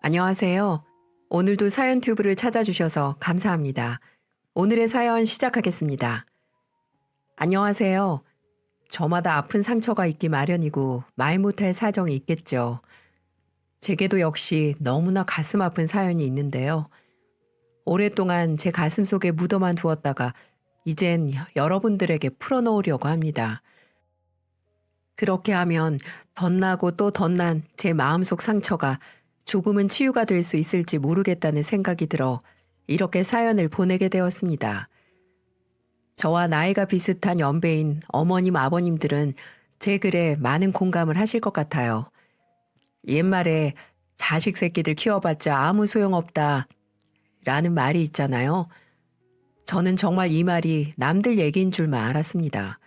안녕하세요. 오늘도 사연 튜브를 찾아주셔서 감사합니다. 오늘의 사연 시작하겠습니다. 안녕하세요. 저마다 아픈 상처가 있기 마련이고 말 못할 사정이 있겠죠. 제게도 역시 너무나 가슴 아픈 사연이 있는데요. 오랫동안 제 가슴 속에 묻어만 두었다가 이젠 여러분들에게 풀어놓으려고 합니다. 그렇게 하면 덧나고 또 덧난 제 마음속 상처가 조금은 치유가 될 수 있을지 모르겠다는 생각이 들어 이렇게 사연을 보내게 되었습니다. 저와 나이가 비슷한 연배인 어머님, 아버님들은 제 글에 많은 공감을 하실 것 같아요. 옛말에 자식 새끼들 키워봤자 아무 소용없다 라는 말이 있잖아요. 저는 정말 이 말이 남들 얘기인 줄만 알았습니다.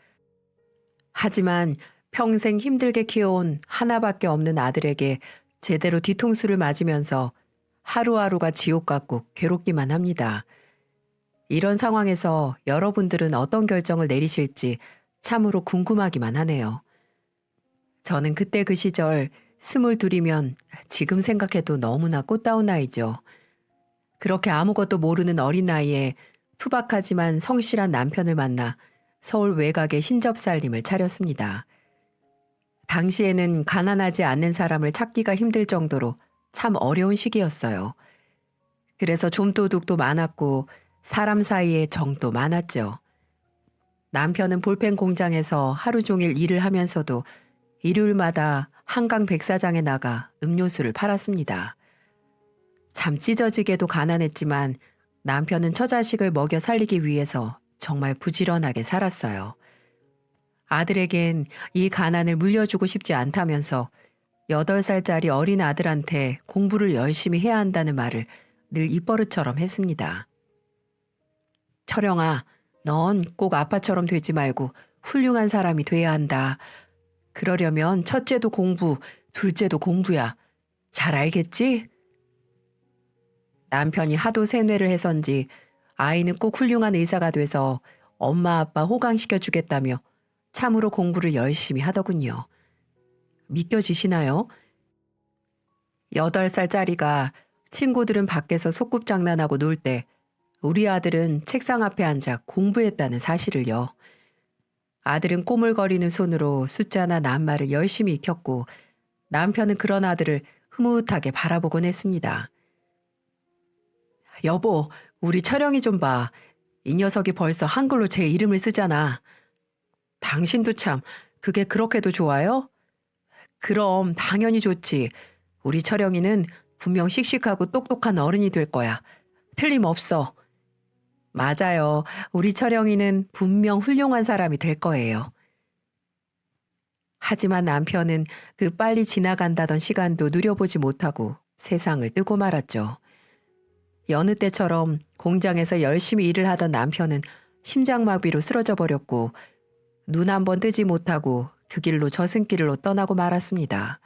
하지만 평생 힘들게 키워온 하나밖에 없는 아들에게 제대로 뒤통수를 맞으면서 하루하루가 지옥 같고 괴롭기만 합니다. 이런 상황에서 여러분들은 어떤 결정을 내리실지 참으로 궁금하기만 하네요. 저는 그때 그 시절 22이면 지금 생각해도 너무나 꽃다운 나이죠. 그렇게 아무것도 모르는 어린 나이에 투박하지만 성실한 남편을 만나 서울 외곽에 신접살림을 차렸습니다. 당시에는 가난하지 않는 사람을 찾기가 힘들 정도로 참 어려운 시기였어요. 그래서 좀도둑도 많았고 사람 사이에 정도 많았죠. 남편은 볼펜 공장에서 하루 종일 일을 하면서도 일요일마다 한강 백사장에 나가 음료수를 팔았습니다. 참 찢어지게도 가난했지만 남편은 처자식을 먹여 살리기 위해서 정말 부지런하게 살았어요. 아들에겐 이 가난을 물려주고 싶지 않다면서 8살짜리 어린 아들한테 공부를 열심히 해야 한다는 말을 늘 입버릇처럼 했습니다. 철영아, 넌 꼭 아빠처럼 되지 말고 훌륭한 사람이 돼야 한다. 그러려면 첫째도 공부, 둘째도 공부야. 잘 알겠지? 남편이 하도 세뇌를 해선지 아이는 꼭 훌륭한 의사가 돼서 엄마 아빠 호강시켜주겠다며 참으로 공부를 열심히 하더군요. 믿겨지시나요? 8살짜리가 친구들은 밖에서 소꿉장난하고 놀 때 우리 아들은 책상 앞에 앉아 공부했다는 사실을요. 아들은 꼬물거리는 손으로 숫자나 낱말을 열심히 익혔고 남편은 그런 아들을 흐뭇하게 바라보곤 했습니다. 여보, 우리 철영이 좀 봐. 이 녀석이 벌써 한글로 제 이름을 쓰잖아. 당신도 참, 그게 그렇게도 좋아요? 그럼 당연히 좋지. 우리 철영이는 분명 씩씩하고 똑똑한 어른이 될 거야. 틀림없어. 맞아요. 우리 철영이는 분명 훌륭한 사람이 될 거예요. 하지만 남편은 그 빨리 지나간다던 시간도 누려보지 못하고 세상을 뜨고 말았죠. 여느 때처럼 공장에서 열심히 일을 하던 남편은 심장마비로 쓰러져 버렸고 눈 한 번 뜨지 못하고 그 길로 저승길로 떠나고 말았습니다.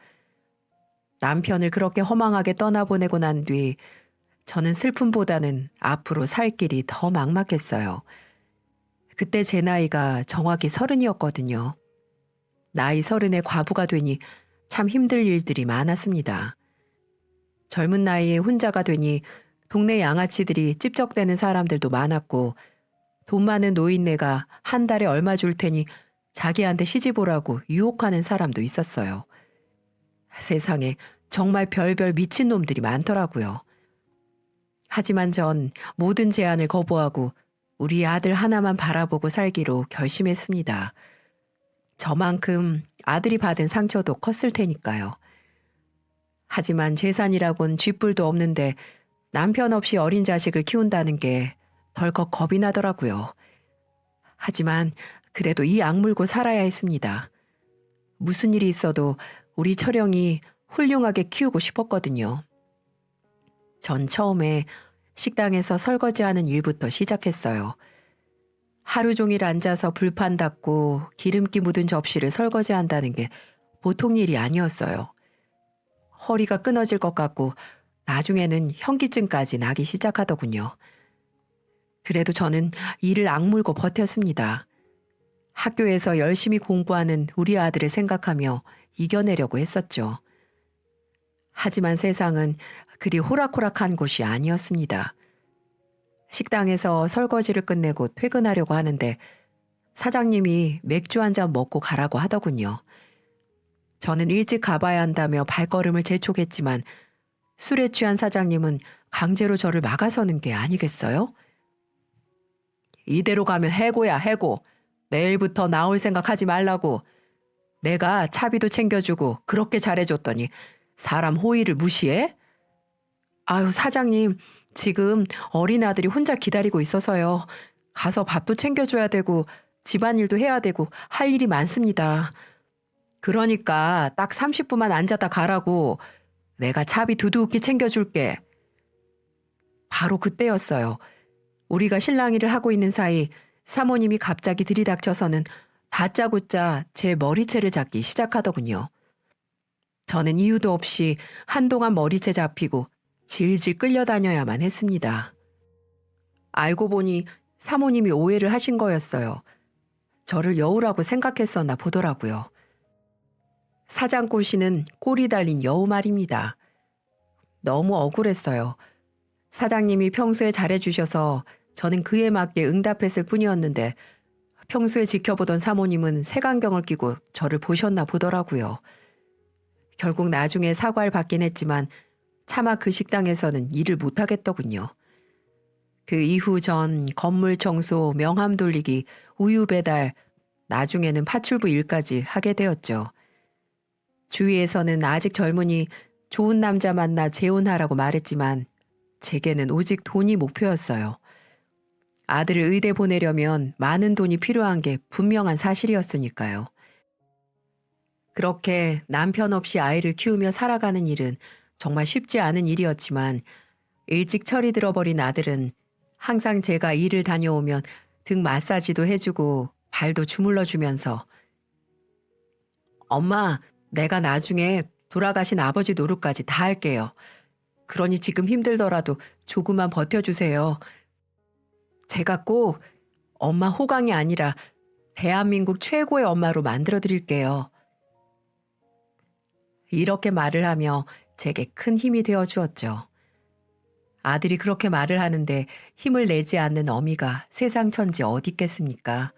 남편을 그렇게 허망하게 떠나보내고 난 뒤 저는 슬픔보다는 앞으로 살 길이 더 막막했어요. 그때 제 나이가 정확히 30이었거든요. 나이 30에 과부가 되니 참 힘들 일들이 많았습니다. 젊은 나이에 혼자가 되니 동네 양아치들이 찝적대는 사람들도 많았고 돈 많은 노인네가 한 달에 얼마 줄 테니 자기한테 시집 오라고 유혹하는 사람도 있었어요. 세상에 정말 별별 미친놈들이 많더라고요. 하지만 전 모든 제안을 거부하고 우리 아들 하나만 바라보고 살기로 결심했습니다. 저만큼 아들이 받은 상처도 컸을 테니까요. 하지만 재산이라곤 쥐뿔도 없는데 남편 없이 어린 자식을 키운다는 게 덜컥 겁이 나더라고요. 하지만 그래도 이 악물고 살아야 했습니다. 무슨 일이 있어도 우리 철영이 훌륭하게 키우고 싶었거든요. 전 처음에 식당에서 설거지하는 일부터 시작했어요. 하루 종일 앉아서 불판 닦고 기름기 묻은 접시를 설거지한다는 게 보통 일이 아니었어요. 허리가 끊어질 것 같고 나중에는 현기증까지 나기 시작하더군요. 그래도 저는 이를 악물고 버텼습니다. 학교에서 열심히 공부하는 우리 아들을 생각하며 이겨내려고 했었죠. 하지만 세상은 그리 호락호락한 곳이 아니었습니다. 식당에서 설거지를 끝내고 퇴근하려고 하는데 사장님이 맥주 한 잔 먹고 가라고 하더군요. 저는 일찍 가봐야 한다며 발걸음을 재촉했지만 술에 취한 사장님은 강제로 저를 막아서는 게 아니겠어요? 이대로 가면 해고야, 해고. 내일부터 나올 생각하지 말라고. 내가 차비도 챙겨주고 그렇게 잘해줬더니 사람 호의를 무시해? 아유, 사장님, 지금 어린아들이 혼자 기다리고 있어서요. 가서 밥도 챙겨줘야 되고 집안일도 해야 되고 할 일이 많습니다. 그러니까 딱 30분만 앉았다 가라고. 내가 차비 두둑히 챙겨줄게. 바로 그때였어요. 우리가 실랑이를 하고 있는 사이 사모님이 갑자기 들이닥쳐서는 다짜고짜 제 머리채를 잡기 시작하더군요. 저는 이유도 없이 한동안 머리채 잡히고 질질 끌려다녀야만 했습니다. 알고 보니 사모님이 오해를 하신 거였어요. 저를 여우라고 생각했었나 보더라고요. 사장꼬시는 꼬리 달린 여우 말입니다. 너무 억울했어요. 사장님이 평소에 잘해주셔서 저는 그에 맞게 응답했을 뿐이었는데 평소에 지켜보던 사모님은 색안경을 끼고 저를 보셨나 보더라고요. 결국 나중에 사과를 받긴 했지만 차마 그 식당에서는 일을 못하겠더군요. 그 이후 전 건물 청소, 명함 돌리기, 우유 배달, 나중에는 파출부 일까지 하게 되었죠. 주위에서는 아직 젊으니 좋은 남자 만나 재혼하라고 말했지만 제게는 오직 돈이 목표였어요. 아들을 의대 보내려면 많은 돈이 필요한 게 분명한 사실이었으니까요. 그렇게 남편 없이 아이를 키우며 살아가는 일은 정말 쉽지 않은 일이었지만 일찍 철이 들어버린 아들은 항상 제가 일을 다녀오면 등 마사지도 해주고 발도 주물러 주면서 엄마, 내가 나중에 돌아가신 아버지 노릇까지 다 할게요. 그러니 지금 힘들더라도 조금만 버텨주세요. 제가 꼭 엄마 호강이 아니라 대한민국 최고의 엄마로 만들어 드릴게요. 이렇게 말을 하며 제게 큰 힘이 되어 주었죠. 아들이 그렇게 말을 하는데 힘을 내지 않는 어미가 세상 천지 어디 있겠습니까?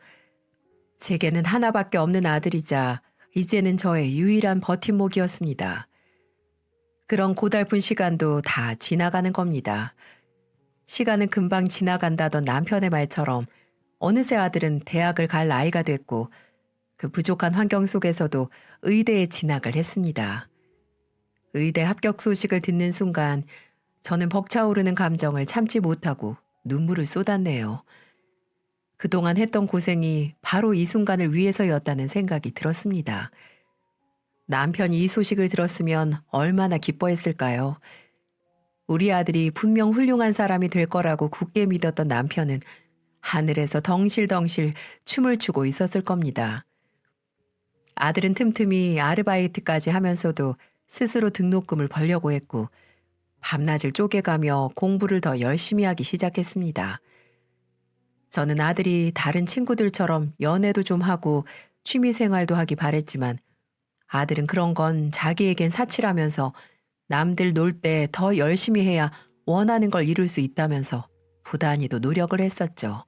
제게는 하나밖에 없는 아들이자 이제는 저의 유일한 버팀목이었습니다. 그런 고달픈 시간도 다 지나가는 겁니다. 시간은 금방 지나간다던 남편의 말처럼 어느새 아들은 대학을 갈 나이가 됐고 그 부족한 환경 속에서도 의대에 진학을 했습니다. 의대 합격 소식을 듣는 순간 저는 벅차오르는 감정을 참지 못하고 눈물을 쏟았네요. 그동안 했던 고생이 바로 이 순간을 위해서였다는 생각이 들었습니다. 남편이 이 소식을 들었으면 얼마나 기뻐했을까요? 우리 아들이 분명 훌륭한 사람이 될 거라고 굳게 믿었던 남편은 하늘에서 덩실덩실 춤을 추고 있었을 겁니다. 아들은 틈틈이 아르바이트까지 하면서도 스스로 등록금을 벌려고 했고 밤낮을 쪼개가며 공부를 더 열심히 하기 시작했습니다. 저는 아들이 다른 친구들처럼 연애도 좀 하고 취미생활도 하기 바랬지만 아들은 그런 건 자기에겐 사치라면서 남들 놀 때 더 열심히 해야 원하는 걸 이룰 수 있다면서 부단히도 노력을 했었죠.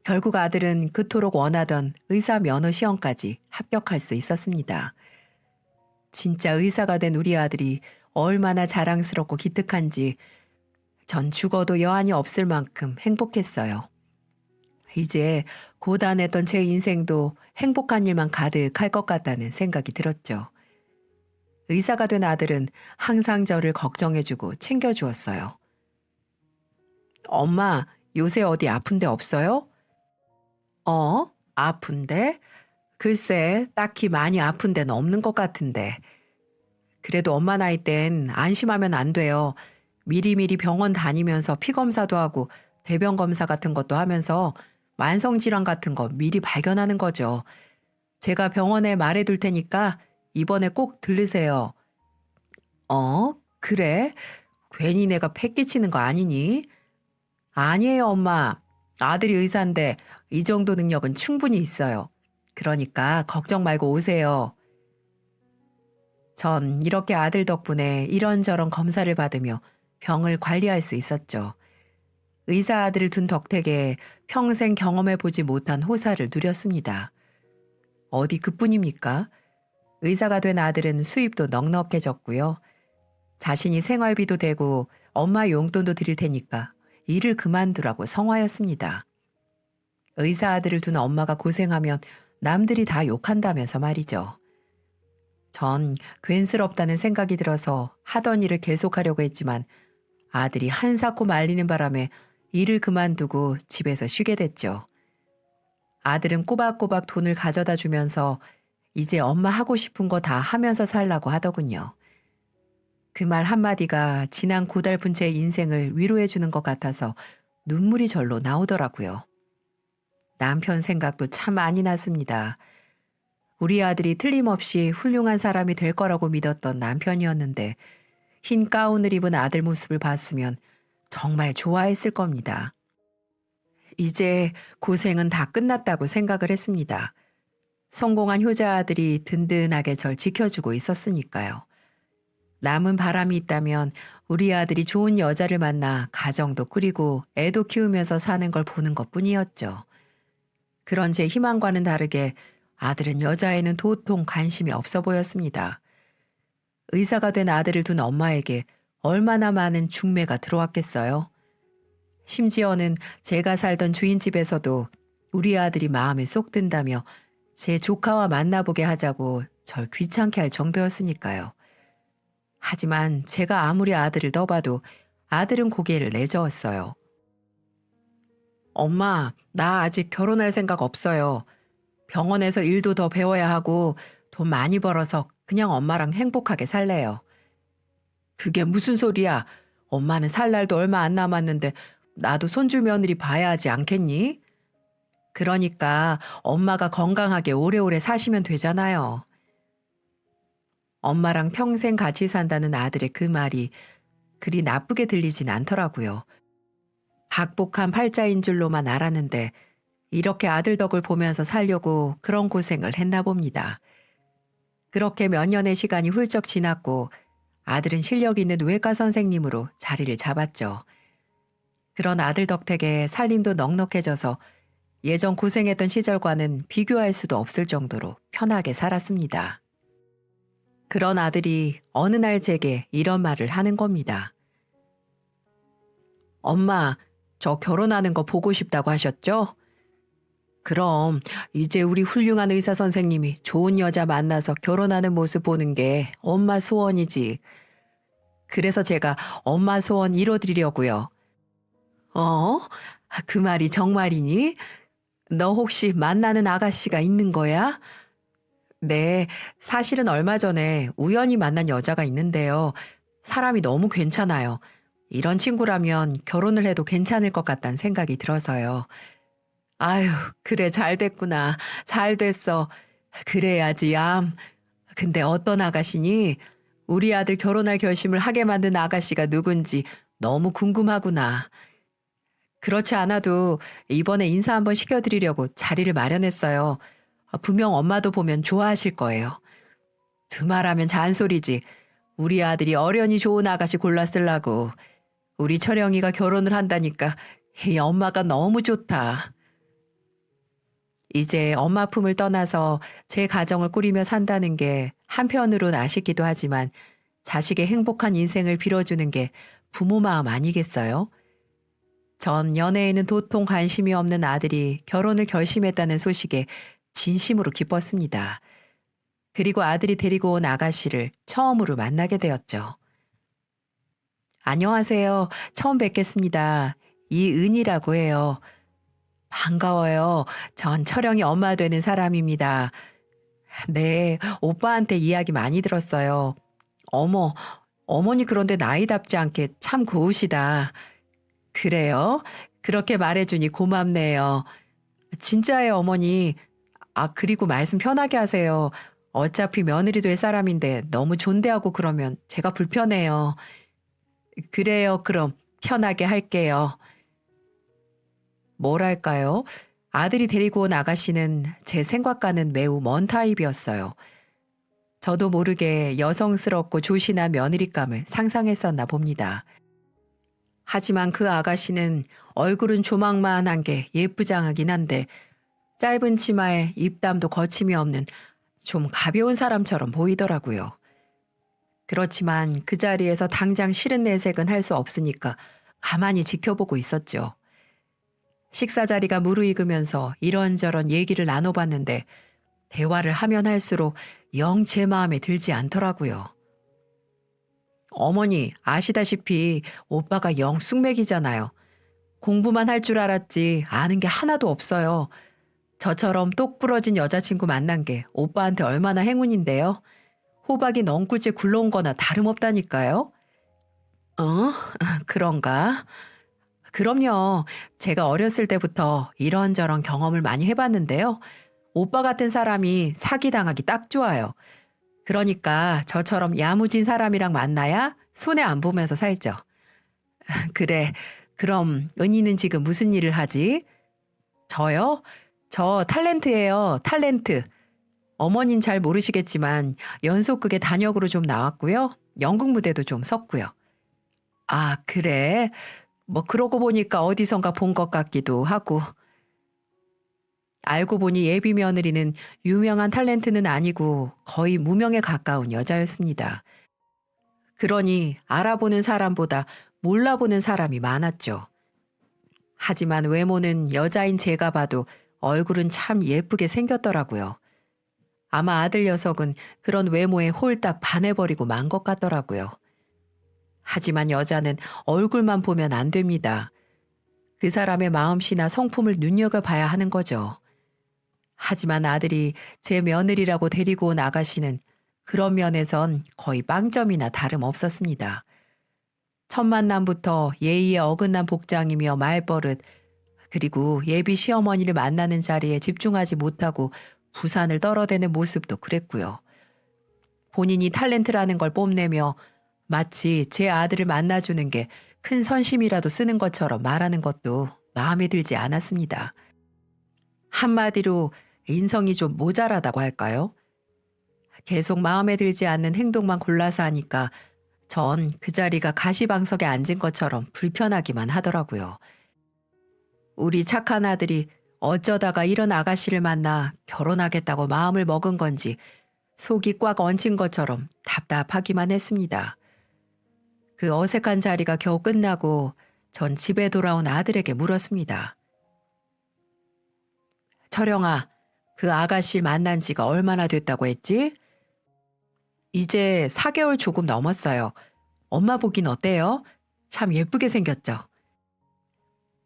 결국 아들은 그토록 원하던 의사 면허 시험까지 합격할 수 있었습니다. 진짜 의사가 된 우리 아들이 얼마나 자랑스럽고 기특한지 전 죽어도 여한이 없을 만큼 행복했어요. 이제 고단했던 제 인생도 행복한 일만 가득할 것 같다는 생각이 들었죠. 의사가 된 아들은 항상 저를 걱정해주고 챙겨주었어요. 엄마, 요새 어디 아픈 데 없어요? 아픈데? 글쎄, 딱히 많이 아픈 데는 없는 것 같은데. 그래도 엄마 나이 땐 안심하면 안 돼요. 미리미리 병원 다니면서 피 검사도 하고 대변 검사 같은 것도 하면서 만성질환 같은 거 미리 발견하는 거죠. 제가 병원에 말해둘 테니까 이번에 꼭 들르세요. 그래? 괜히 내가 패 끼치는 거 아니니? 아니에요, 엄마. 아들이 의사인데 이 정도 능력은 충분히 있어요. 그러니까 걱정 말고 오세요. 전 이렇게 아들 덕분에 이런저런 검사를 받으며 병을 관리할 수 있었죠. 의사 아들을 둔 덕택에 평생 경험해 보지 못한 호사를 누렸습니다. 어디 그뿐입니까? 의사가 된 아들은 수입도 넉넉해졌고요. 자신이 생활비도 되고 엄마 용돈도 드릴 테니까 일을 그만두라고 성화였습니다. 의사 아들을 둔 엄마가 고생하면 남들이 다 욕한다면서 말이죠. 전 괜스럽다는 생각이 들어서 하던 일을 계속하려고 했지만 아들이 한사코 말리는 바람에 일을 그만두고 집에서 쉬게 됐죠. 아들은 꼬박꼬박 돈을 가져다 주면서 이제 엄마 하고 싶은 거 다 하면서 살라고 하더군요. 그 말 한마디가 지난 고달픈 제 인생을 위로해 주는 것 같아서 눈물이 절로 나오더라고요. 남편 생각도 참 많이 났습니다. 우리 아들이 틀림없이 훌륭한 사람이 될 거라고 믿었던 남편이었는데 흰 가운을 입은 아들 모습을 봤으면 정말 좋아했을 겁니다. 이제 고생은 다 끝났다고 생각을 했습니다. 성공한 효자 아들이 든든하게 절 지켜주고 있었으니까요. 남은 바람이 있다면 우리 아들이 좋은 여자를 만나 가정도 꾸리고 애도 키우면서 사는 걸 보는 것뿐이었죠. 그런 제 희망과는 다르게 아들은 여자에는 도통 관심이 없어 보였습니다. 의사가 된 아들을 둔 엄마에게 얼마나 많은 중매가 들어왔겠어요? 심지어는 제가 살던 주인집에서도 우리 아들이 마음에 쏙 든다며 제 조카와 만나보게 하자고 절 귀찮게 할 정도였으니까요. 하지만 제가 아무리 아들을 떠봐도 아들은 고개를 내저었어요. 엄마, 나 아직 결혼할 생각 없어요. 병원에서 일도 더 배워야 하고 돈 많이 벌어서 그냥 엄마랑 행복하게 살래요. 그게 무슨 소리야? 엄마는 살 날도 얼마 안 남았는데 나도 손주 며느리 봐야 하지 않겠니? 그러니까 엄마가 건강하게 오래오래 사시면 되잖아요. 엄마랑 평생 같이 산다는 아들의 그 말이 그리 나쁘게 들리진 않더라고요. 박복한 팔자인 줄로만 알았는데 이렇게 아들 덕을 보면서 살려고 그런 고생을 했나 봅니다. 그렇게 몇 년의 시간이 훌쩍 지났고 아들은 실력 있는 외과 선생님으로 자리를 잡았죠. 그런 아들 덕택에 살림도 넉넉해져서 예전 고생했던 시절과는 비교할 수도 없을 정도로 편하게 살았습니다. 그런 아들이 어느 날 제게 이런 말을 하는 겁니다. 엄마, 저 결혼하는 거 보고 싶다고 하셨죠? 그럼 이제 우리 훌륭한 의사 선생님이 좋은 여자 만나서 결혼하는 모습 보는 게 엄마 소원이지. 그래서 제가 엄마 소원 이뤄드리려고요. 어? 그 말이 정말이니? 너 혹시 만나는 아가씨가 있는 거야? 네, 사실은 얼마 전에 우연히 만난 여자가 있는데요. 사람이 너무 괜찮아요. 이런 친구라면 결혼을 해도 괜찮을 것 같다는 생각이 들어서요. 아유, 그래, 잘 됐구나. 잘 됐어. 그래야지, 얌. 근데 어떤 아가씨니? 우리 아들 결혼할 결심을 하게 만든 아가씨가 누군지 너무 궁금하구나. 그렇지 않아도 이번에 인사 한번 시켜드리려고 자리를 마련했어요. 분명 엄마도 보면 좋아하실 거예요. 두말하면 잔소리지. 우리 아들이 어련히 좋은 아가씨 골랐으려고. 우리 철영이가 결혼을 한다니까 이 엄마가 너무 좋다. 이제 엄마 품을 떠나서 제 가정을 꾸리며 산다는 게 한편으론 아쉽기도 하지만 자식의 행복한 인생을 빌어주는 게 부모 마음 아니겠어요? 전 연애에는 도통 관심이 없는 아들이 결혼을 결심했다는 소식에 진심으로 기뻤습니다. 그리고 아들이 데리고 온 아가씨를 처음으로 만나게 되었죠. 안녕하세요. 처음 뵙겠습니다. 이은이라고 해요. 반가워요. 전 철영이 엄마 되는 사람입니다. 네, 오빠한테 이야기 많이 들었어요. 어머, 어머니 그런데 나이답지 않게 참 고우시다. 그래요? 그렇게 말해주니 고맙네요. 진짜예요, 어머니. 아, 그리고 말씀 편하게 하세요. 어차피 며느리 될 사람인데 너무 존대하고 그러면 제가 불편해요. 그래요, 그럼 편하게 할게요. 뭐랄까요? 아들이 데리고 온 아가씨는 제 생각과는 매우 먼 타입이었어요. 저도 모르게 여성스럽고 조신한 며느리감을 상상했었나 봅니다. 하지만 그 아가씨는 얼굴은 조망만한 게 예쁘장하긴 한데 짧은 치마에 입담도 거침이 없는 좀 가벼운 사람처럼 보이더라고요. 그렇지만 그 자리에서 당장 싫은 내색은 할 수 없으니까 가만히 지켜보고 있었죠. 식사 자리가 무르익으면서 이런저런 얘기를 나눠봤는데 대화를 하면 할수록 영 제 마음에 들지 않더라고요. 어머니, 아시다시피 오빠가 영 쑥맥이잖아요. 공부만 할 줄 알았지 아는 게 하나도 없어요. 저처럼 똑 부러진 여자친구 만난 게 오빠한테 얼마나 행운인데요. 호박이 넝굴째 굴러온 거나 다름없다니까요. 어? 그런가? 그럼요. 제가 어렸을 때부터 이런저런 경험을 많이 해봤는데요. 오빠 같은 사람이 사기당하기 딱 좋아요. 그러니까 저처럼 야무진 사람이랑 만나야 손해 안 보면서 살죠. 그래. 그럼 은희는 지금 무슨 일을 하지? 저요? 저 탤런트예요. 탤런트. 어머닌 잘 모르시겠지만 연속극에 단역으로 좀 나왔고요. 연극 무대도 좀 섰고요. 아, 그래? 뭐 그러고 보니까 어디선가 본 것 같기도 하고. 알고 보니 예비 며느리는 유명한 탤런트는 아니고 거의 무명에 가까운 여자였습니다. 그러니 알아보는 사람보다 몰라보는 사람이 많았죠. 하지만 외모는 여자인 제가 봐도 얼굴은 참 예쁘게 생겼더라고요. 아마 아들 녀석은 그런 외모에 홀딱 반해버리고 만 것 같더라고요. 하지만 여자는 얼굴만 보면 안 됩니다. 그 사람의 마음씨나 성품을 눈여겨봐야 하는 거죠. 하지만 아들이 제 며느리라고 데리고 온 아가씨는 그런 면에선 거의 빵점이나 다름없었습니다. 첫 만남부터 예의에 어긋난 복장이며 말버릇, 그리고 예비 시어머니를 만나는 자리에 집중하지 못하고 부산을 떨어대는 모습도 그랬고요. 본인이 탤런트라는 걸 뽐내며 마치 제 아들을 만나주는 게 큰 선심이라도 쓰는 것처럼 말하는 것도 마음에 들지 않았습니다. 한마디로 인성이 좀 모자라다고 할까요? 계속 마음에 들지 않는 행동만 골라서 하니까 전 그 자리가 가시방석에 앉은 것처럼 불편하기만 하더라고요. 우리 착한 아들이 어쩌다가 이런 아가씨를 만나 결혼하겠다고 마음을 먹은 건지 속이 꽉 얹힌 것처럼 답답하기만 했습니다. 그 어색한 자리가 겨우 끝나고 전 집에 돌아온 아들에게 물었습니다. 철영아, 그 아가씨 만난 지가 얼마나 됐다고 했지? 이제 4개월 조금 넘었어요. 엄마 보긴 어때요? 참 예쁘게 생겼죠?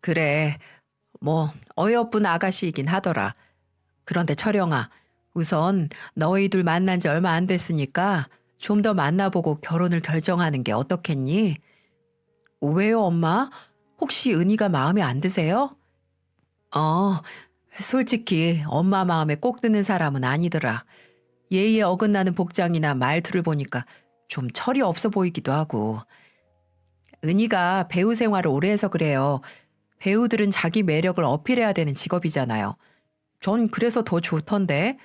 그래, 뭐 어여쁜 아가씨이긴 하더라. 그런데 철영아, 우선 너희 둘 만난 지 얼마 안 됐으니까 좀 더 만나보고 결혼을 결정하는 게 어떻겠니? 왜요, 엄마? 혹시 은희가 마음에 안 드세요? 어, 솔직히 엄마 마음에 꼭 드는 사람은 아니더라. 예의에 어긋나는 복장이나 말투를 보니까 좀 철이 없어 보이기도 하고. 은희가 배우 생활을 오래 해서 그래요. 배우들은 자기 매력을 어필해야 되는 직업이잖아요. 전 그래서 더 좋던데.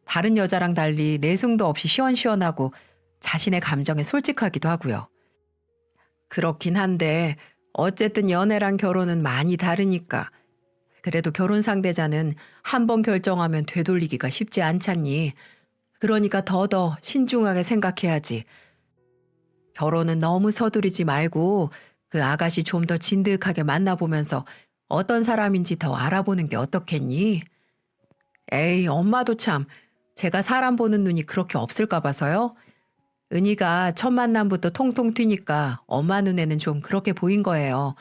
다른 여자랑 달리 내숭도 없이 시원시원하고 자신의 감정에 솔직하기도 하고요. 그렇긴 한데 어쨌든 연애랑 결혼은 많이 다르니까. 그래도 결혼 상대자는 한 번 결정하면 되돌리기가 쉽지 않잖니. 그러니까 더더 신중하게 생각해야지. 결혼은 너무 서두르지 말고 그 아가씨 좀 더 진득하게 만나보면서 어떤 사람인지 더 알아보는 게 어떻겠니? 에이, 엄마도 참 제가 사람 보는 눈이 그렇게 없을까 봐서요. 은희가 첫 만남부터 통통 튀니까 엄마 눈에는 좀 그렇게 보인 거예요.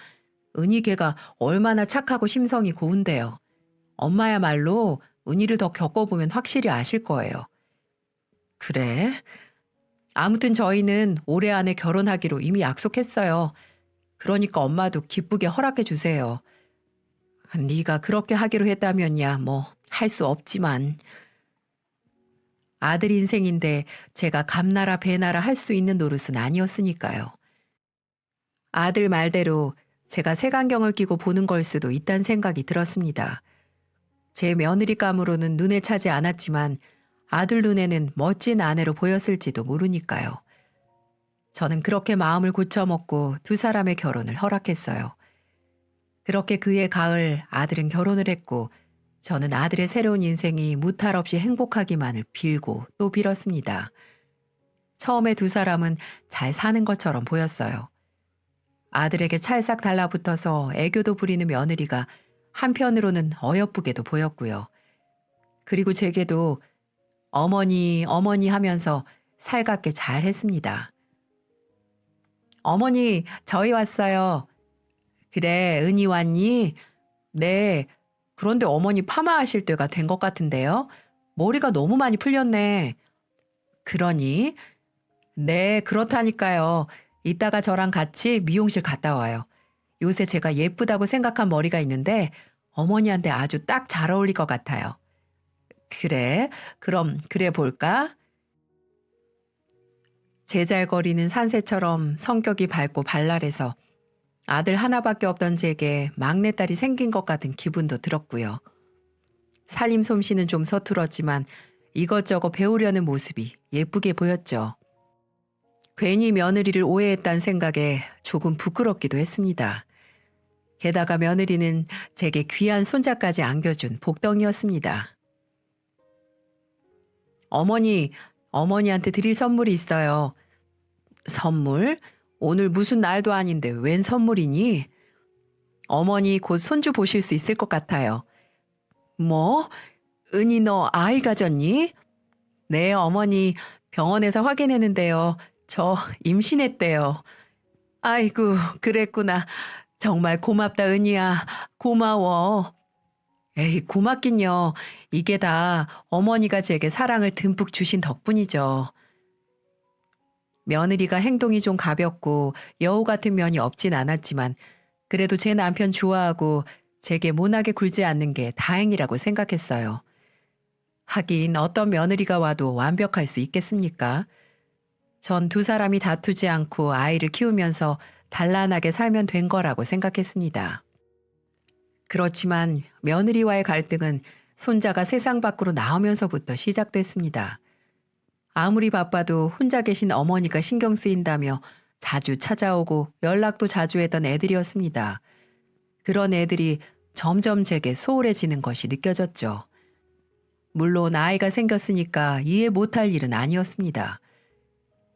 은희 걔가 얼마나 착하고 심성이 고운데요. 엄마야말로 은희를 더 겪어보면 확실히 아실 거예요. 그래? 아무튼 저희는 올해 안에 결혼하기로 이미 약속했어요. 그러니까 엄마도 기쁘게 허락해 주세요. 네가 그렇게 하기로 했다면야 뭐 할 수 없지만. 아들 인생인데 제가 감나라 배나라 할 수 있는 노릇은 아니었으니까요. 아들 말대로 제가 색안경을 끼고 보는 걸 수도 있다는 생각이 들었습니다. 제 며느리감으로는 눈에 차지 않았지만 아들 눈에는 멋진 아내로 보였을지도 모르니까요. 저는 그렇게 마음을 고쳐먹고 두 사람의 결혼을 허락했어요. 그렇게 그해 가을 아들은 결혼을 했고 저는 아들의 새로운 인생이 무탈 없이 행복하기만을 빌고 또 빌었습니다. 처음에 두 사람은 잘 사는 것처럼 보였어요. 아들에게 찰싹 달라붙어서 애교도 부리는 며느리가 한편으로는 어여쁘게도 보였고요. 그리고 제게도 어머니, 어머니 하면서 살갑게 잘 했습니다. 어머니, 저희 왔어요. 그래, 은희 왔니? 네. 그런데 어머니 파마하실 때가 된 것 같은데요. 머리가 너무 많이 풀렸네. 그러니? 네, 그렇다니까요. 이따가 저랑 같이 미용실 갔다 와요. 요새 제가 예쁘다고 생각한 머리가 있는데 어머니한테 아주 딱 잘 어울릴 것 같아요. 그래? 그럼 그래 볼까? 제잘거리는 산새처럼 성격이 밝고 발랄해서 아들 하나밖에 없던 제게 막내딸이 생긴 것 같은 기분도 들었고요. 살림 솜씨는 좀 서툴었지만 이것저것 배우려는 모습이 예쁘게 보였죠. 괜히 며느리를 오해했다는 생각에 조금 부끄럽기도 했습니다. 게다가 며느리는 제게 귀한 손자까지 안겨준 복덩이였습니다. 어머니, 어머니한테 드릴 선물이 있어요. 선물? 오늘 무슨 날도 아닌데 웬 선물이니? 어머니 곧 손주 보실 수 있을 것 같아요. 뭐? 은희 너 아이 가졌니? 네, 어머니 병원에서 확인했는데요. 저 임신했대요. 아이고, 그랬구나. 정말 고맙다, 은희야. 고마워. 에이, 고맙긴요. 이게 다 어머니가 제게 사랑을 듬뿍 주신 덕분이죠. 며느리가 행동이 좀 가볍고 여우 같은 면이 없진 않았지만 그래도 제 남편 좋아하고 제게 모나게 굴지 않는 게 다행이라고 생각했어요. 하긴 어떤 며느리가 와도 완벽할 수 있겠습니까? 전 두 사람이 다투지 않고 아이를 키우면서 단란하게 살면 된 거라고 생각했습니다. 그렇지만 며느리와의 갈등은 손자가 세상 밖으로 나오면서부터 시작됐습니다. 아무리 바빠도 혼자 계신 어머니가 신경 쓰인다며 자주 찾아오고 연락도 자주 했던 애들이었습니다. 그런 애들이 점점 제게 소홀해지는 것이 느껴졌죠. 물론 아이가 생겼으니까 이해 못할 일은 아니었습니다.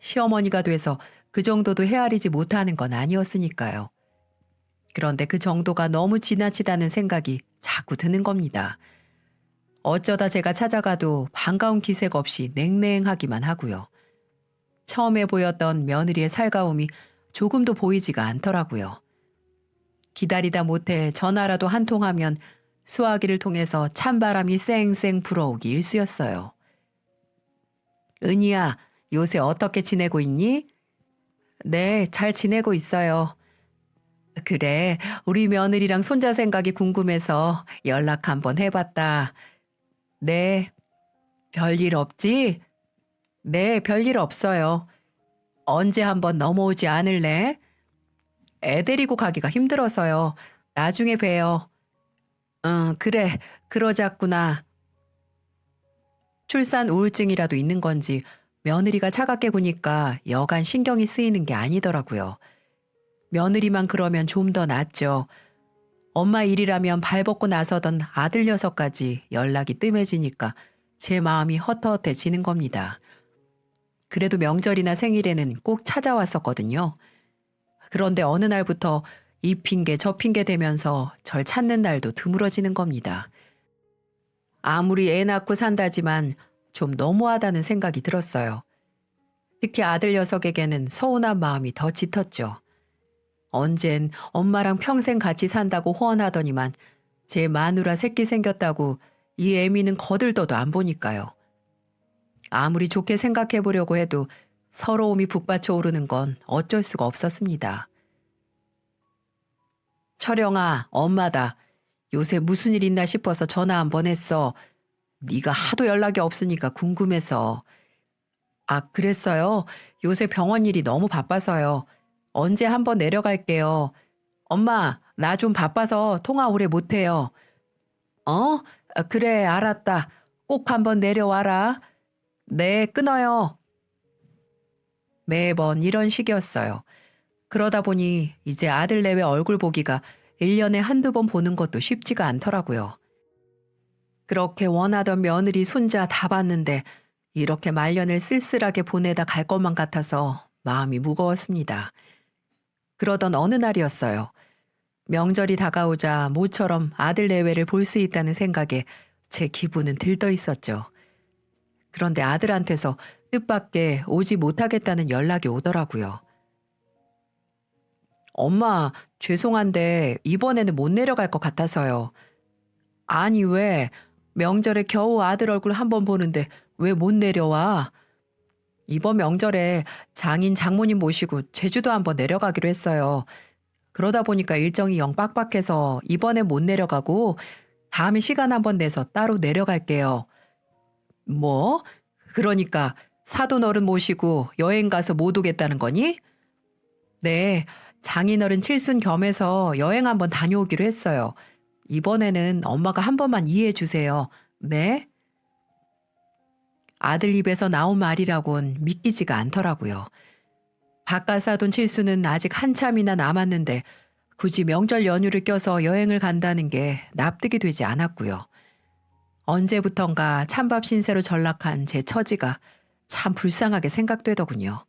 시어머니가 돼서 그 정도도 헤아리지 못하는 건 아니었으니까요. 그런데 그 정도가 너무 지나치다는 생각이 자꾸 드는 겁니다. 어쩌다 제가 찾아가도 반가운 기색 없이 냉랭하기만 하고요. 처음에 보였던 며느리의 살가움이 조금도 보이지가 않더라고요. 기다리다 못해 전화라도 한 통하면 수화기를 통해서 찬바람이 쌩쌩 불어오기 일쑤였어요. 은희야, 요새 어떻게 지내고 있니? 네, 잘 지내고 있어요. 그래, 우리 며느리랑 손자 생각이 궁금해서 연락 한번 해봤다. 네, 별일 없지? 네, 별일 없어요. 언제 한번 넘어오지 않을래? 애 데리고 가기가 힘들어서요. 나중에 봬요. 응, 그래, 그러자꾸나. 출산 우울증이라도 있는 건지 며느리가 차갑게 구니까 여간 신경이 쓰이는 게 아니더라고요. 며느리만 그러면 좀 더 낫죠. 엄마 일이라면 발벗고 나서던 아들 녀석까지 연락이 뜸해지니까 제 마음이 헛헛해지는 겁니다. 그래도 명절이나 생일에는 꼭 찾아왔었거든요. 그런데 어느 날부터 이 핑계 저 핑계 대면서 절 찾는 날도 드물어지는 겁니다. 아무리 애 낳고 산다지만 좀 너무하다는 생각이 들었어요. 특히 아들 녀석에게는 서운한 마음이 더 짙었죠. 언젠 엄마랑 평생 같이 산다고 호언하더니만 제 마누라 새끼 생겼다고 이 애미는 거들떠도 안 보니까요. 아무리 좋게 생각해 보려고 해도 서러움이 북받쳐 오르는 건 어쩔 수가 없었습니다. 철영아, 엄마다. 요새 무슨 일 있나 싶어서 전화 한번 했어. 네가 하도 연락이 없으니까 궁금해서. 아, 그랬어요? 요새 병원 일이 너무 바빠서요. 언제 한번 내려갈게요. 엄마, 나 좀 바빠서 통화 오래 못해요. 어? 아, 그래, 알았다. 꼭 한번 내려와라. 네, 끊어요. 매번 이런 식이었어요. 그러다 보니 이제 아들 내외 얼굴 보기가 1년에 한두 번 보는 것도 쉽지가 않더라고요. 그렇게 원하던 며느리 손자 다 봤는데 이렇게 말년을 쓸쓸하게 보내다 갈 것만 같아서 마음이 무거웠습니다. 그러던 어느 날이었어요. 명절이 다가오자 모처럼 아들 내외를 볼 수 있다는 생각에 제 기분은 들떠 있었죠. 그런데 아들한테서 뜻밖의 오지 못하겠다는 연락이 오더라고요. 엄마, 죄송한데 이번에는 못 내려갈 것 같아서요. 아니 왜? 명절에 겨우 아들 얼굴 한번 보는데 왜 못 내려와? 이번 명절에 장인 장모님 모시고 제주도 한번 내려가기로 했어요. 그러다 보니까 일정이 영 빡빡해서 이번에 못 내려가고 다음에 시간 한번 내서 따로 내려갈게요. 뭐? 그러니까 사돈 어른 모시고 여행 가서 못 오겠다는 거니? 네, 장인어른 칠순 겸해서 여행 한번 다녀오기로 했어요. 이번에는 엄마가 한 번만 이해해 주세요. 네? 아들 입에서 나온 말이라곤 믿기지가 않더라고요. 바깥사돈 칠수는 아직 한참이나 남았는데 굳이 명절 연휴를 껴서 여행을 간다는 게 납득이 되지 않았고요. 언제부턴가 찬밥 신세로 전락한 제 처지가 참 불쌍하게 생각되더군요.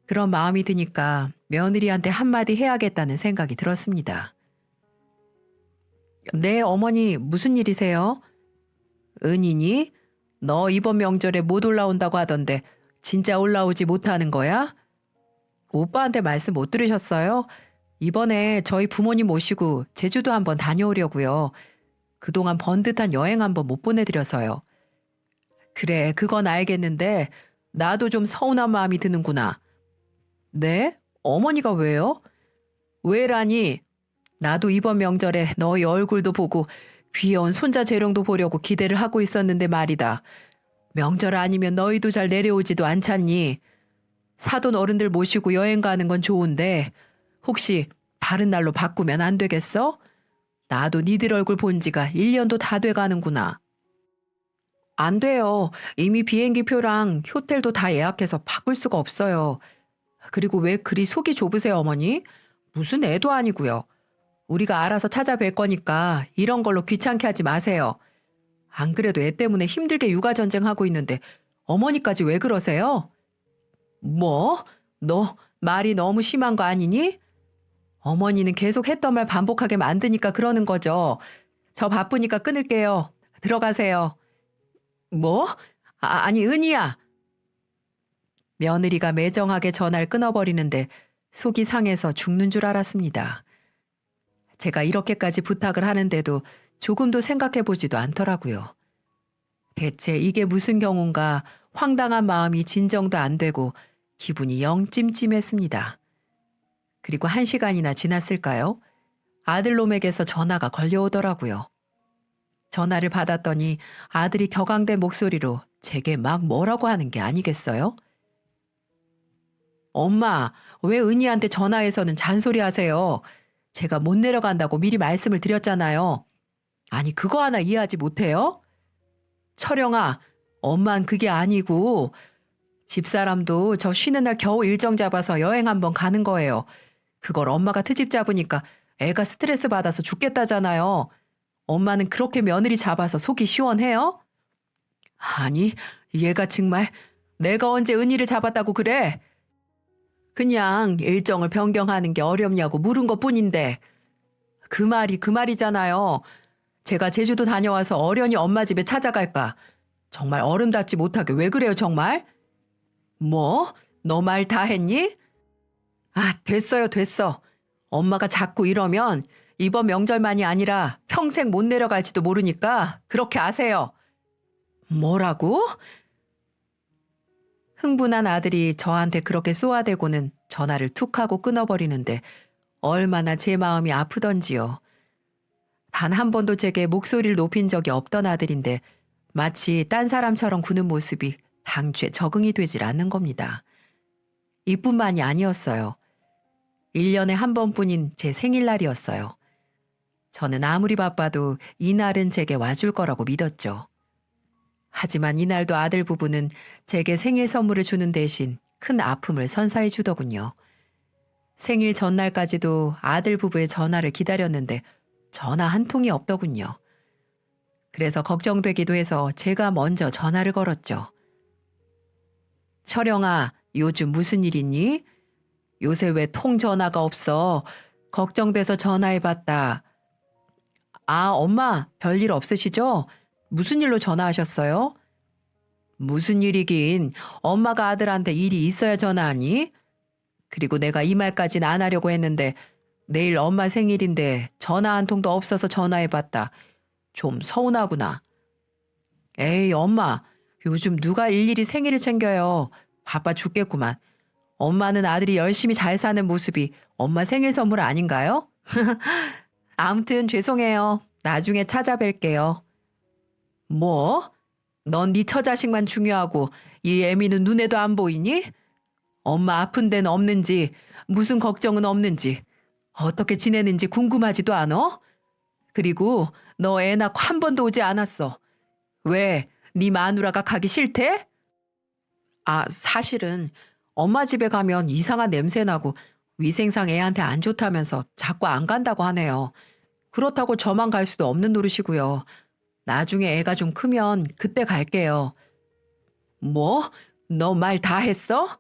그런 마음이 드니까 며느리한테 한마디 해야겠다는 생각이 들었습니다. 네, 어머니, 무슨 일이세요? 은인이? 너 이번 명절에 못 올라온다고 하던데 진짜 올라오지 못하는 거야? 오빠한테 말씀 못 들으셨어요? 이번에 저희 부모님 모시고 제주도 한번 다녀오려고요. 그동안 번듯한 여행 한번 못 보내드려서요. 그래, 그건 알겠는데 나도 좀 서운한 마음이 드는구나. 네? 어머니가 왜요? 왜라니? 나도 이번 명절에 너희 얼굴도 보고 귀여운 손자 재롱도 보려고 기대를 하고 있었는데 말이다. 명절 아니면 너희도 잘 내려오지도 않잖니. 사돈 어른들 모시고 여행 가는 건 좋은데 혹시 다른 날로 바꾸면 안 되겠어? 나도 니들 얼굴 본 지가 1년도 다 돼가는구나. 안 돼요. 이미 비행기 표랑 호텔도 다 예약해서 바꿀 수가 없어요. 그리고 왜 그리 속이 좁으세요, 어머니? 무슨 애도 아니고요. 우리가 알아서 찾아뵐 거니까 이런 걸로 귀찮게 하지 마세요. 안 그래도 애 때문에 힘들게 육아 전쟁하고 있는데 어머니까지 왜 그러세요? 뭐? 너 말이 너무 심한 거 아니니? 어머니는 계속 했던 말 반복하게 만드니까 그러는 거죠. 저 바쁘니까 끊을게요. 들어가세요. 뭐? 아니, 은희야. 며느리가 매정하게 전화를 끊어버리는데 속이 상해서 죽는 줄 알았습니다. 제가 이렇게까지 부탁을 하는데도 조금도 생각해보지도 않더라고요. 대체 이게 무슨 경우인가 황당한 마음이 진정도 안 되고 기분이 영 찜찜했습니다. 그리고 1시간이나 지났을까요? 아들놈에게서 전화가 걸려오더라고요. 전화를 받았더니 아들이 격앙된 목소리로 제게 막 뭐라고 하는 게 아니겠어요? 엄마, 왜 은희한테 전화해서는 잔소리 하세요? 제가 못 내려간다고 미리 말씀을 드렸잖아요. 아니, 그거 하나 이해하지 못해요? 철영아, 엄만 그게 아니고 집사람도 저 쉬는 날 겨우 일정 잡아서 여행 한번 가는 거예요. 그걸 엄마가 트집 잡으니까 애가 스트레스 받아서 죽겠다잖아요. 엄마는 그렇게 며느리 잡아서 속이 시원해요? 아니, 얘가 정말 내가 언제 은희를 잡았다고 그래? 그냥 일정을 변경하는 게 어렵냐고 물은 것뿐인데 그 말이 그 말이잖아요. 제가 제주도 다녀와서 어련히 엄마 집에 찾아갈까? 정말 어른답지 못하게 왜 그래요 정말? 뭐? 너 말 다 했니? 아, 됐어요, 됐어. 엄마가 자꾸 이러면 이번 명절만이 아니라 평생 못 내려갈지도 모르니까 그렇게 아세요. 뭐라고? 흥분한 아들이 저한테 그렇게 쏘아대고는 전화를 툭 하고 끊어버리는데 얼마나 제 마음이 아프던지요. 단 한 번도 제게 목소리를 높인 적이 없던 아들인데 마치 딴 사람처럼 구는 모습이 당최 적응이 되질 않는 겁니다. 이뿐만이 아니었어요. 1년에 한 번뿐인 제 생일날이었어요. 저는 아무리 바빠도 이날은 제게 와줄 거라고 믿었죠. 하지만 이날도 아들 부부는 제게 생일 선물을 주는 대신 큰 아픔을 선사해 주더군요. 생일 전날까지도 아들 부부의 전화를 기다렸는데 전화 한 통이 없더군요. 그래서 걱정되기도 해서 제가 먼저 전화를 걸었죠. 철영아, 요즘 무슨 일 있니? 요새 왜 통 전화가 없어? 걱정돼서 전화해봤다. 아, 엄마, 별일 없으시죠? 무슨 일로 전화하셨어요? 무슨 일이긴. 엄마가 아들한테 일이 있어야 전화하니? 그리고 내가 이 말까진 안 하려고 했는데 내일 엄마 생일인데 전화 한 통도 없어서 전화해봤다. 좀 서운하구나. 에이, 엄마, 요즘 누가 일일이 생일을 챙겨요. 바빠 죽겠구만. 엄마는 아들이 열심히 잘 사는 모습이 엄마 생일 선물 아닌가요? 아무튼 죄송해요. 나중에 찾아뵐게요. 뭐? 넌 네 처자식만 중요하고 이 애미는 눈에도 안 보이니? 엄마 아픈 데는 없는지 무슨 걱정은 없는지 어떻게 지내는지 궁금하지도 않아? 그리고 너 애 낳고 한 번도 오지 않았어. 왜? 네 마누라가 가기 싫대? 아, 사실은 엄마 집에 가면 이상한 냄새 나고 위생상 애한테 안 좋다면서 자꾸 안 간다고 하네요. 그렇다고 저만 갈 수도 없는 노릇이고요. 나중에 애가 좀 크면 그때 갈게요. 뭐? 너 말 다 했어?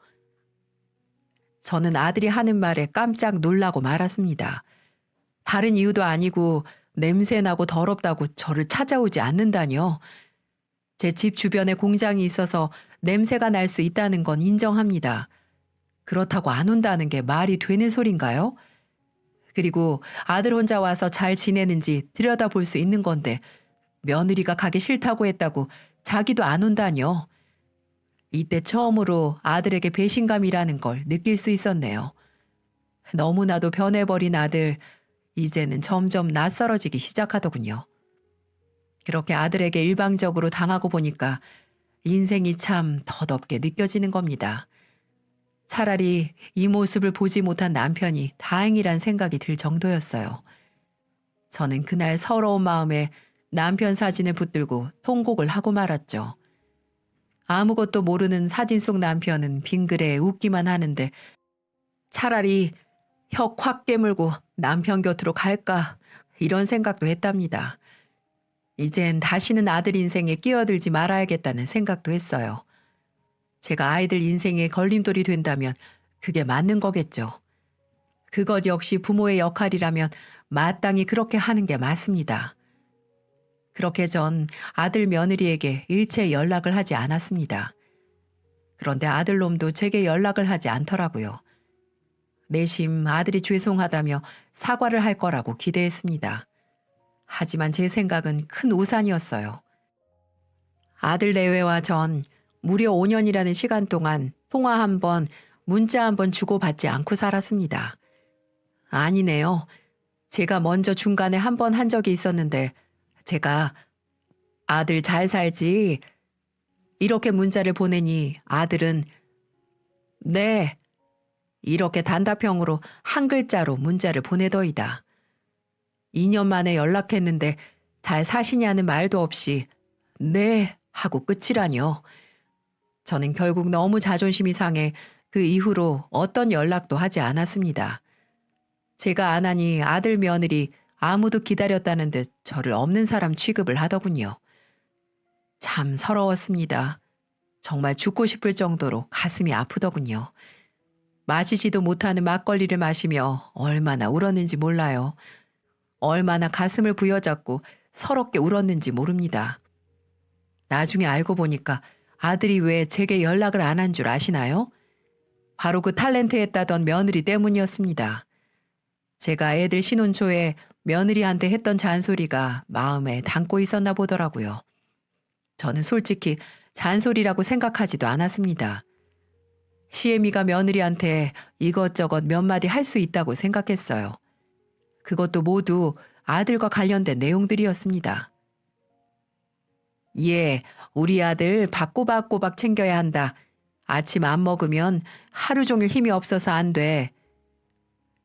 저는 아들이 하는 말에 깜짝 놀라고 말았습니다. 다른 이유도 아니고 냄새나고 더럽다고 저를 찾아오지 않는다니요. 제 집 주변에 공장이 있어서 냄새가 날 수 있다는 건 인정합니다. 그렇다고 안 온다는 게 말이 되는 소린가요? 그리고 아들 혼자 와서 잘 지내는지 들여다볼 수 있는 건데 며느리가 가기 싫다고 했다고 자기도 안 온다뇨. 이때 처음으로 아들에게 배신감이라는 걸 느낄 수 있었네요. 너무나도 변해버린 아들, 이제는 점점 낯설어지기 시작하더군요. 그렇게 아들에게 일방적으로 당하고 보니까 인생이 참 덧없게 느껴지는 겁니다. 차라리 이 모습을 보지 못한 남편이 다행이란 생각이 들 정도였어요. 저는 그날 서러운 마음에 남편 사진을 붙들고 통곡을 하고 말았죠. 아무것도 모르는 사진 속 남편은 빙그레 웃기만 하는데 차라리 혀 확 깨물고 남편 곁으로 갈까 이런 생각도 했답니다. 이젠 다시는 아들 인생에 끼어들지 말아야겠다는 생각도 했어요. 제가 아이들 인생에 걸림돌이 된다면 그게 맞는 거겠죠. 그것 역시 부모의 역할이라면 마땅히 그렇게 하는 게 맞습니다. 그렇게 전 아들 며느리에게 일체 연락을 하지 않았습니다. 그런데 아들놈도 제게 연락을 하지 않더라고요. 내심 아들이 죄송하다며 사과를 할 거라고 기대했습니다. 하지만 제 생각은 큰 오산이었어요. 아들 내외와 전 무려 5년이라는 시간 동안 통화 한 번, 문자 한 번 주고받지 않고 살았습니다. 아니네요. 제가 먼저 중간에 한 번 한 적이 있었는데 제가 아들 잘 살지? 이렇게 문자를 보내니 아들은 네. 이렇게 단답형으로 한 글자로 문자를 보내더이다. 2년 만에 연락했는데 잘 사시냐는 말도 없이 네 하고 끝이라뇨. 저는 결국 너무 자존심이 상해 그 이후로 어떤 연락도 하지 않았습니다. 제가 안 하니 아들 며느리 아무도 기다렸다는 듯 저를 없는 사람 취급을 하더군요. 참 서러웠습니다. 정말 죽고 싶을 정도로 가슴이 아프더군요. 마시지도 못하는 막걸리를 마시며 얼마나 울었는지 몰라요. 얼마나 가슴을 부여잡고 서럽게 울었는지 모릅니다. 나중에 알고 보니까 아들이 왜 제게 연락을 안 한 줄 아시나요? 바로 그 탤런트했다던 며느리 때문이었습니다. 제가 애들 신혼 초에 며느리한테 했던 잔소리가 마음에 담고 있었나 보더라고요. 저는 솔직히 잔소리라고 생각하지도 않았습니다. 시애미가 며느리한테 이것저것 몇 마디 할 수 있다고 생각했어요. 그것도 모두 아들과 관련된 내용들이었습니다. 예, 우리 아들 밥 꼬박꼬박 챙겨야 한다. 아침 안 먹으면 하루 종일 힘이 없어서 안 돼.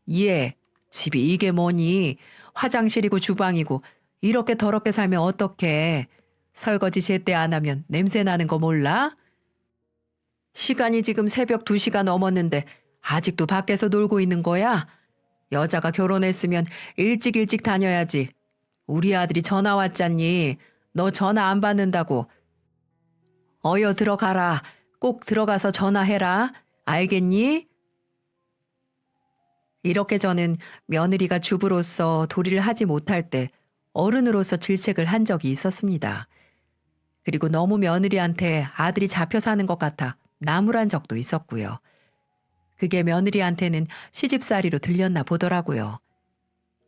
예, 집이 이게 뭐니? 화장실이고 주방이고 이렇게 더럽게 살면 어떡해. 설거지 제때 안 하면 냄새 나는 거 몰라? 시간이 지금 새벽 2시가 넘었는데 아직도 밖에서 놀고 있는 거야? 여자가 결혼했으면 일찍 일찍 다녀야지. 우리 아들이 전화 왔잖니. 너 전화 안 받는다고. 어여 들어가라. 꼭 들어가서 전화해라. 알겠니? 이렇게 저는 며느리가 주부로서 도리를 하지 못할 때 어른으로서 질책을 한 적이 있었습니다. 그리고 너무 며느리한테 아들이 잡혀 사는 것 같아 나무란 적도 있었고요. 그게 며느리한테는 시집살이로 들렸나 보더라고요.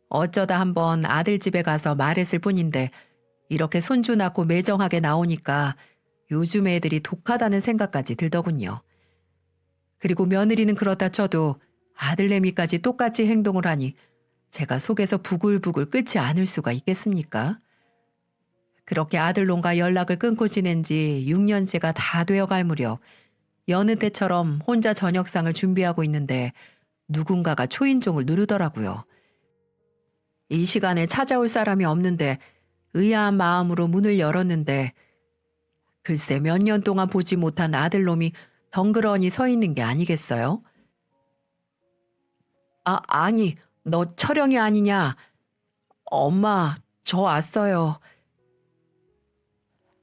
어쩌다 한번 아들 집에 가서 말했을 뿐인데 이렇게 손주 낳고 매정하게 나오니까 요즘 애들이 독하다는 생각까지 들더군요. 그리고 며느리는 그렇다 쳐도 아들내미까지 똑같이 행동을 하니 제가 속에서 부글부글 끓지 않을 수가 있겠습니까? 그렇게 아들놈과 연락을 끊고 지낸 지 6년째가 다 되어갈 무렵 여느 때처럼 혼자 저녁상을 준비하고 있는데 누군가가 초인종을 누르더라고요. 이 시간에 찾아올 사람이 없는데 의아한 마음으로 문을 열었는데 글쎄 몇 년 동안 보지 못한 아들놈이 덩그러니 서 있는 게 아니겠어요? 아니, 너 철영이 아니냐? 엄마, 저 왔어요.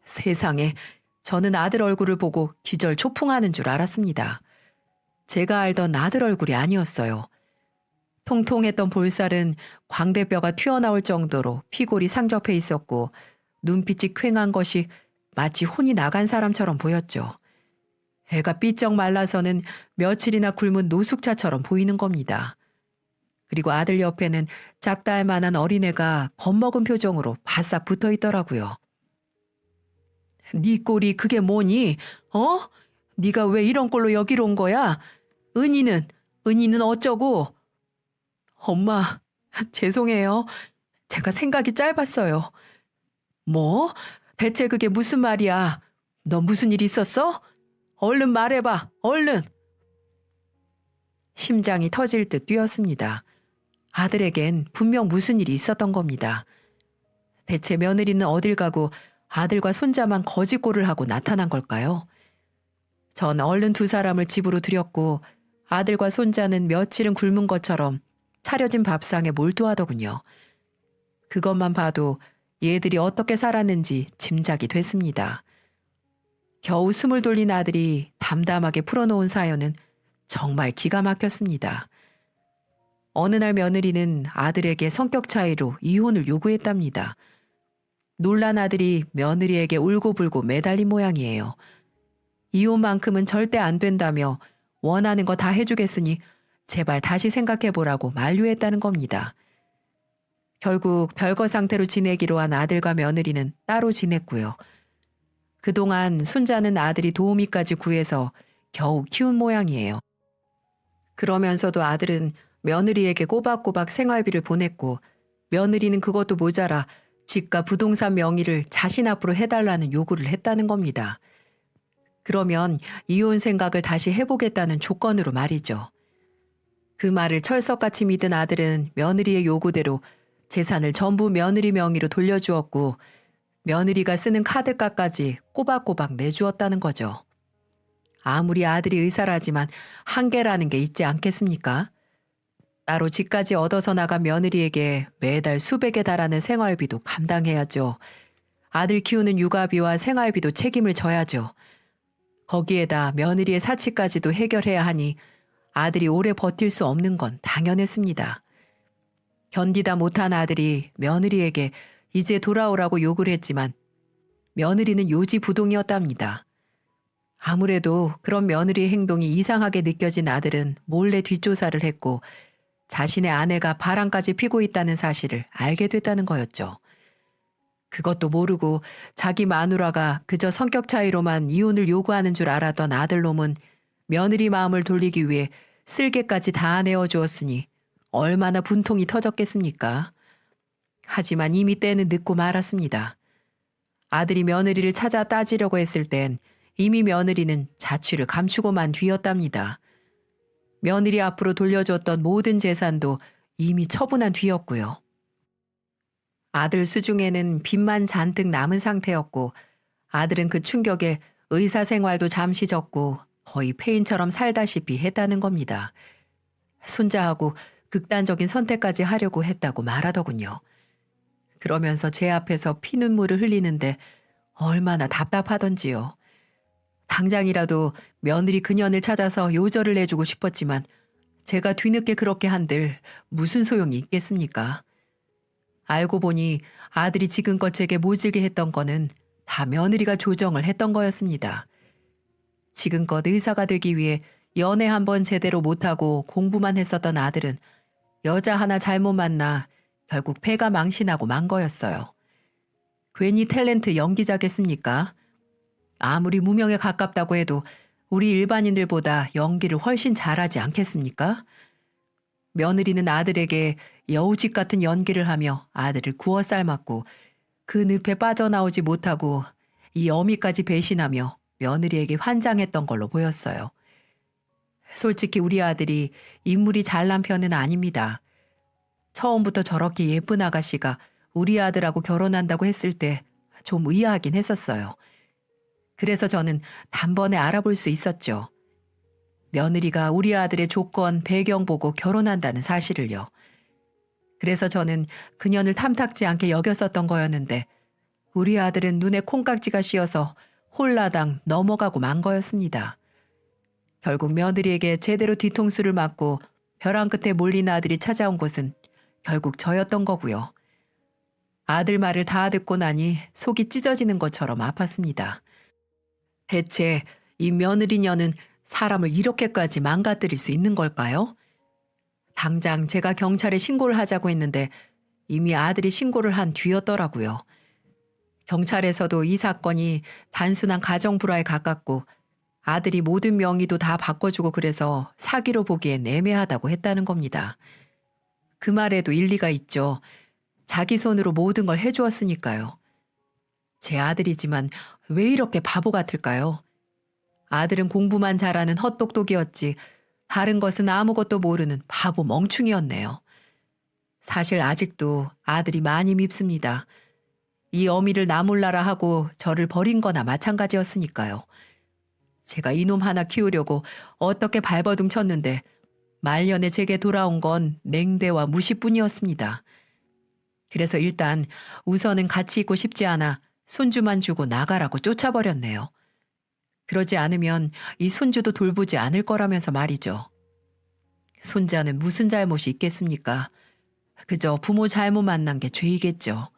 세상에, 저는 아들 얼굴을 보고 기절 초풍하는 줄 알았습니다. 제가 알던 아들 얼굴이 아니었어요. 통통했던 볼살은 광대뼈가 튀어나올 정도로 피골이 상접해 있었고 눈빛이 퀭한 것이 마치 혼이 나간 사람처럼 보였죠. 애가 삐쩍 말라서는 며칠이나 굶은 노숙자처럼 보이는 겁니다. 그리고 아들 옆에는 작다 할 만한 어린애가 겁먹은 표정으로 바싹 붙어 있더라고요. 네 꼴이 그게 뭐니? 어? 네가 왜 이런 꼴로 여기로 온 거야? 은희는 어쩌고? 엄마, 죄송해요. 제가 생각이 짧았어요. 뭐? 대체 그게 무슨 말이야? 너 무슨 일 있었어? 얼른 말해봐, 얼른! 심장이 터질 듯 뛰었습니다. 아들에겐 분명 무슨 일이 있었던 겁니다. 대체 며느리는 어딜 가고 아들과 손자만 거짓골을 하고 나타난 걸까요? 전 얼른 두 사람을 집으로 들였고 아들과 손자는 며칠은 굶은 것처럼 차려진 밥상에 몰두하더군요. 그것만 봐도 얘들이 어떻게 살았는지 짐작이 됐습니다. 겨우 숨을 돌린 아들이 담담하게 풀어놓은 사연은 정말 기가 막혔습니다. 어느 날 며느리는 아들에게 성격 차이로 이혼을 요구했답니다. 놀란 아들이 며느리에게 울고불고 매달린 모양이에요. 이혼만큼은 절대 안 된다며 원하는 거 다 해주겠으니 제발 다시 생각해보라고 만류했다는 겁니다. 결국 별거 상태로 지내기로 한 아들과 며느리는 따로 지냈고요. 그동안 손자는 아들이 도우미까지 구해서 겨우 키운 모양이에요. 그러면서도 아들은 며느리에게 꼬박꼬박 생활비를 보냈고 며느리는 그것도 모자라 집과 부동산 명의를 자신 앞으로 해달라는 요구를 했다는 겁니다. 그러면 이혼 생각을 다시 해보겠다는 조건으로 말이죠. 그 말을 철석같이 믿은 아들은 며느리의 요구대로 재산을 전부 며느리 명의로 돌려주었고 며느리가 쓰는 카드값까지 꼬박꼬박 내주었다는 거죠. 아무리 아들이 의사라지만 한계라는 게 있지 않겠습니까? 따로 집까지 얻어서 나간 며느리에게 매달 수백에 달하는 생활비도 감당해야죠. 아들 키우는 육아비와 생활비도 책임을 져야죠. 거기에다 며느리의 사치까지도 해결해야 하니 아들이 오래 버틸 수 없는 건 당연했습니다. 견디다 못한 아들이 며느리에게 이제 돌아오라고 욕을 했지만 며느리는 요지부동이었답니다. 아무래도 그런 며느리의 행동이 이상하게 느껴진 아들은 몰래 뒷조사를 했고 자신의 아내가 바람까지 피고 있다는 사실을 알게 됐다는 거였죠. 그것도 모르고 자기 마누라가 그저 성격 차이로만 이혼을 요구하는 줄 알았던 아들놈은 며느리 마음을 돌리기 위해 쓸개까지 다 내어주었으니 얼마나 분통이 터졌겠습니까? 하지만 이미 때는 늦고 말았습니다. 아들이 며느리를 찾아 따지려고 했을 땐 이미 며느리는 자취를 감추고만 뒤였답니다. 며느리 앞으로 돌려줬던 모든 재산도 이미 처분한 뒤였고요. 아들 수중에는 빚만 잔뜩 남은 상태였고 아들은 그 충격에 의사 생활도 잠시 접고 거의 폐인처럼 살다시피 했다는 겁니다. 손자하고 극단적인 선택까지 하려고 했다고 말하더군요. 그러면서 제 앞에서 피눈물을 흘리는데 얼마나 답답하던지요. 당장이라도 며느리 그년을 찾아서 요절을 내주고 싶었지만 제가 뒤늦게 그렇게 한들 무슨 소용이 있겠습니까? 알고 보니 아들이 지금껏 제게 모질게 했던 거는 다 며느리가 조정을 했던 거였습니다. 지금껏 의사가 되기 위해 연애 한번 제대로 못하고 공부만 했었던 아들은 여자 하나 잘못 만나 결국 패가 망신하고 만 거였어요. 괜히 탤런트 연기자겠습니까? 아무리 무명에 가깝다고 해도 우리 일반인들보다 연기를 훨씬 잘하지 않겠습니까? 며느리는 아들에게 여우짓 같은 연기를 하며 아들을 구워 삶았고 그 늪에 빠져나오지 못하고 이 어미까지 배신하며 며느리에게 환장했던 걸로 보였어요. 솔직히 우리 아들이 인물이 잘난 편은 아닙니다. 처음부터 저렇게 예쁜 아가씨가 우리 아들하고 결혼한다고 했을 때 좀 의아하긴 했었어요. 그래서 저는 단번에 알아볼 수 있었죠. 며느리가 우리 아들의 조건, 배경 보고 결혼한다는 사실을요. 그래서 저는 그년을 탐탁지 않게 여겼었던 거였는데 우리 아들은 눈에 콩깍지가 씌어서 홀라당 넘어가고 만 거였습니다. 결국 며느리에게 제대로 뒤통수를 맞고 벼랑 끝에 몰린 아들이 찾아온 곳은 결국 저였던 거고요. 아들 말을 다 듣고 나니 속이 찢어지는 것처럼 아팠습니다. 대체 이 며느리녀는 사람을 이렇게까지 망가뜨릴 수 있는 걸까요? 당장 제가 경찰에 신고를 하자고 했는데 이미 아들이 신고를 한 뒤였더라고요. 경찰에서도 이 사건이 단순한 가정불화에 가깝고 아들이 모든 명의도 다 바꿔주고 그래서 사기로 보기엔 애매하다고 했다는 겁니다. 그 말에도 일리가 있죠. 자기 손으로 모든 걸 해주었으니까요. 제 아들이지만 왜 이렇게 바보 같을까요? 아들은 공부만 잘하는 헛똑똑이었지 다른 것은 아무것도 모르는 바보 멍충이었네요. 사실 아직도 아들이 많이 밉습니다. 이 어미를 나 몰라라 하고 저를 버린 거나 마찬가지였으니까요. 제가 이놈 하나 키우려고 어떻게 발버둥 쳤는데 말년에 제게 돌아온 건 냉대와 무시뿐이었습니다. 그래서 일단 우선은 같이 있고 싶지 않아 손주만 주고 나가라고 쫓아버렸네요. 그러지 않으면 이 손주도 돌보지 않을 거라면서 말이죠. 손자는 무슨 잘못이 있겠습니까? 그저 부모 잘못 만난 게 죄이겠죠.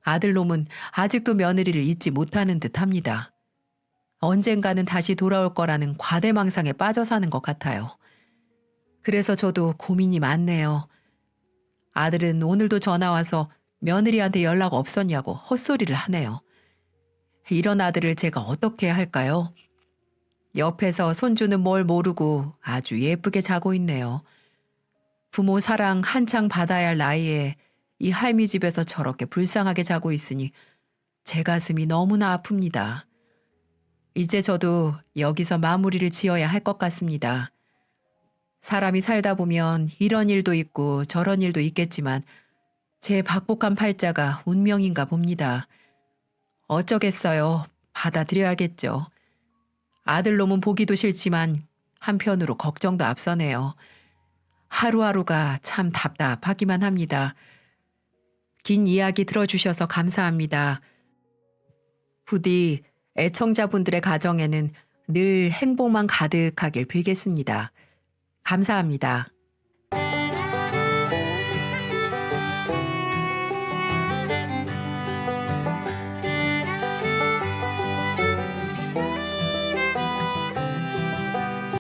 아들놈은 아직도 며느리를 잊지 못하는 듯 합니다. 언젠가는 다시 돌아올 거라는 과대망상에 빠져 사는 것 같아요. 그래서 저도 고민이 많네요. 아들은 오늘도 전화 와서 며느리한테 연락 없었냐고 헛소리를 하네요. 이런 아들을 제가 어떻게 할까요? 옆에서 손주는 뭘 모르고 아주 예쁘게 자고 있네요. 부모 사랑 한창 받아야 할 나이에 이 할미 집에서 저렇게 불쌍하게 자고 있으니 제 가슴이 너무나 아픕니다. 이제 저도 여기서 마무리를 지어야 할 것 같습니다. 사람이 살다 보면 이런 일도 있고 저런 일도 있겠지만 제 박복한 팔자가 운명인가 봅니다. 어쩌겠어요. 받아들여야겠죠. 아들놈은 보기도 싫지만 한편으로 걱정도 앞서네요. 하루하루가 참 답답하기만 합니다. 긴 이야기 들어주셔서 감사합니다. 부디 애청자분들의 가정에는 늘 행복만 가득하길 빌겠습니다. 감사합니다.